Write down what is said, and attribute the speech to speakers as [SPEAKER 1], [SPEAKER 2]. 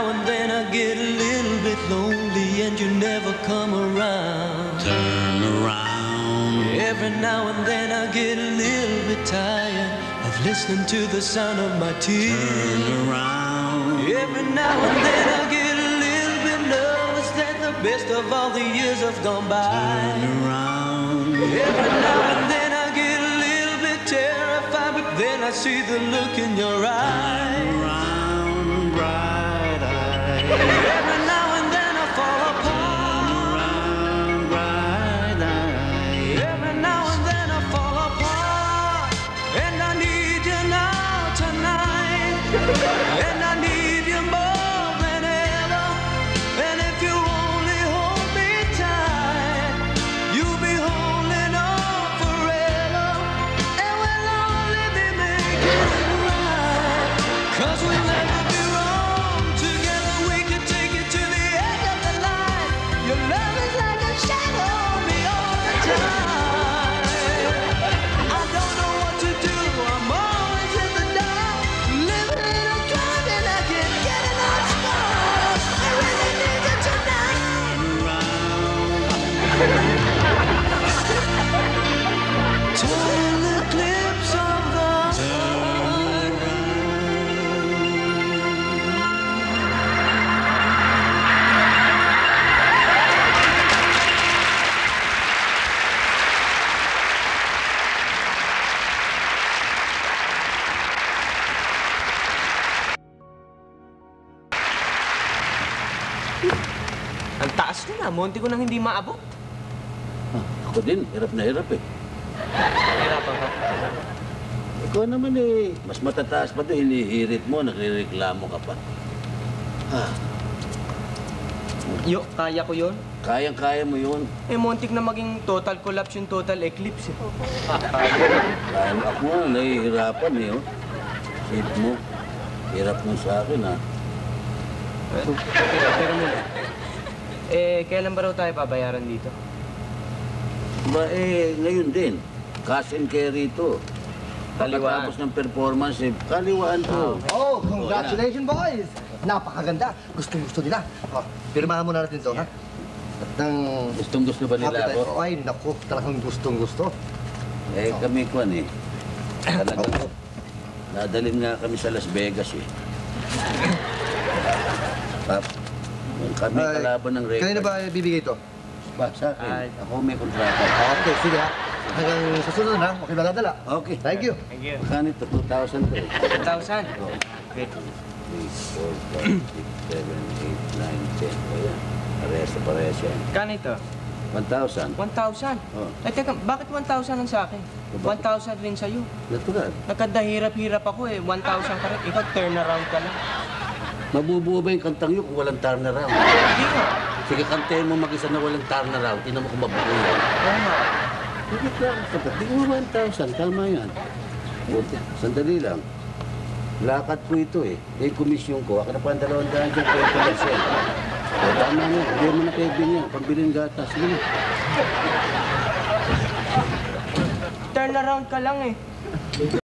[SPEAKER 1] now and then I get a little bit lonely and you never come around.
[SPEAKER 2] Turn around.
[SPEAKER 1] Every now and then I get a little bit tired of listening to the sound of my tears.
[SPEAKER 2] Turn around.
[SPEAKER 1] Every now and then I get a little bit nervous that the best of all the years have gone by.
[SPEAKER 2] Turn around.
[SPEAKER 1] Every now and then I get a little bit terrified, but then I see the look in your eyes.
[SPEAKER 2] Turn around, bright eyes.
[SPEAKER 1] Every now and then I fall apart.
[SPEAKER 2] Turn around, bright eyes.
[SPEAKER 1] Every now and then I fall apart. And I need you now tonight. And I need you more than ever. And if you only hold me tight, you'll be holding on forever. And we'll only be making it right. 'Cause we'll never be wrong. Together we can take it to the end of the line. Your love is like a shadow on me all the time. I don't know what to do. I'm always in the dark. Living in a dream and I can't get enough stars. I really need you tonight. Turn the clips of the
[SPEAKER 3] Ang taas na, munti ko nang hindi maabot.
[SPEAKER 2] Ako din, hirap na hirap eh.
[SPEAKER 3] Hirapan ka.
[SPEAKER 2] Ikaw naman eh, mas matataas pa doon, hinihirit mo, nagre-reklamo ka pa.
[SPEAKER 3] Yo, kaya ko yun.
[SPEAKER 2] Kayang-kaya mo yun.
[SPEAKER 3] Eh, muntik na maging total collapse yung total eclipse eh.
[SPEAKER 2] Kaya mo ako nga, nahihirapan eh. Oh. Sip mo, hirap mo sa akin ha.
[SPEAKER 3] Pero muna, kailan ba raw tayo babayaran dito?
[SPEAKER 2] Ba ngayon din. Cash and carry ito.
[SPEAKER 3] Kaliwaan.
[SPEAKER 2] Pagkatapos ng performance, kaliwaan to.
[SPEAKER 4] Oh, congratulations, boys! Napakaganda. Gustong-gusto nila. Oh, pirmahan muna natin to, ha? At nang...
[SPEAKER 2] Gustong-gusto ba nila ako?
[SPEAKER 4] Oh, ay, naku, talagang gustong-gusto.
[SPEAKER 2] Kami kwan eh. Talagang nadalhin nga kami sa Las Vegas eh. Kami kalaban ng record.
[SPEAKER 4] Kanina ba bibigay ito?
[SPEAKER 2] Ba, sa akin. Ako may kontrata.
[SPEAKER 4] Okay, sige, ha? Hanggang sa sunod, ha? Okay ba dadala?
[SPEAKER 2] Okay.
[SPEAKER 4] Thank you.
[SPEAKER 3] Thank you.
[SPEAKER 2] Saan ito? 2,000 to eh.
[SPEAKER 3] 1,000? Okay.
[SPEAKER 2] 3, 4, 5, 6, 7, 8, 9, 10. O yan. Parehas yan.
[SPEAKER 3] Kano ito?
[SPEAKER 2] 1,000.
[SPEAKER 3] 1,000?
[SPEAKER 2] Oh.
[SPEAKER 3] Eh, teka, bakit 1,000 ang sa akin? 1,000 rin sa'yo.
[SPEAKER 2] Natural.
[SPEAKER 3] Nagkadahirap-hirap ako eh. 1,000 ka rin. Ikaw, turn around ka lang.
[SPEAKER 2] Mabubuo ba yung kantang yun kung walang turnaround?
[SPEAKER 3] Hindi nga.
[SPEAKER 2] Sige, kantahin mo mag-isa na walang turnaround. Tinan mo kung mabuo yan.
[SPEAKER 3] Oo nga.
[SPEAKER 2] Sige lang, kapatid mo 1,000. Tama yan. Sandali lang. Lakad po ito eh. Eh, komisyon ko. Ako na pa ang 200 dyan. Kaya pala siya. Tama na. Hindi mo na kayo niya. Pambilin gatas. Sige na.
[SPEAKER 3] Turn around ka lang eh.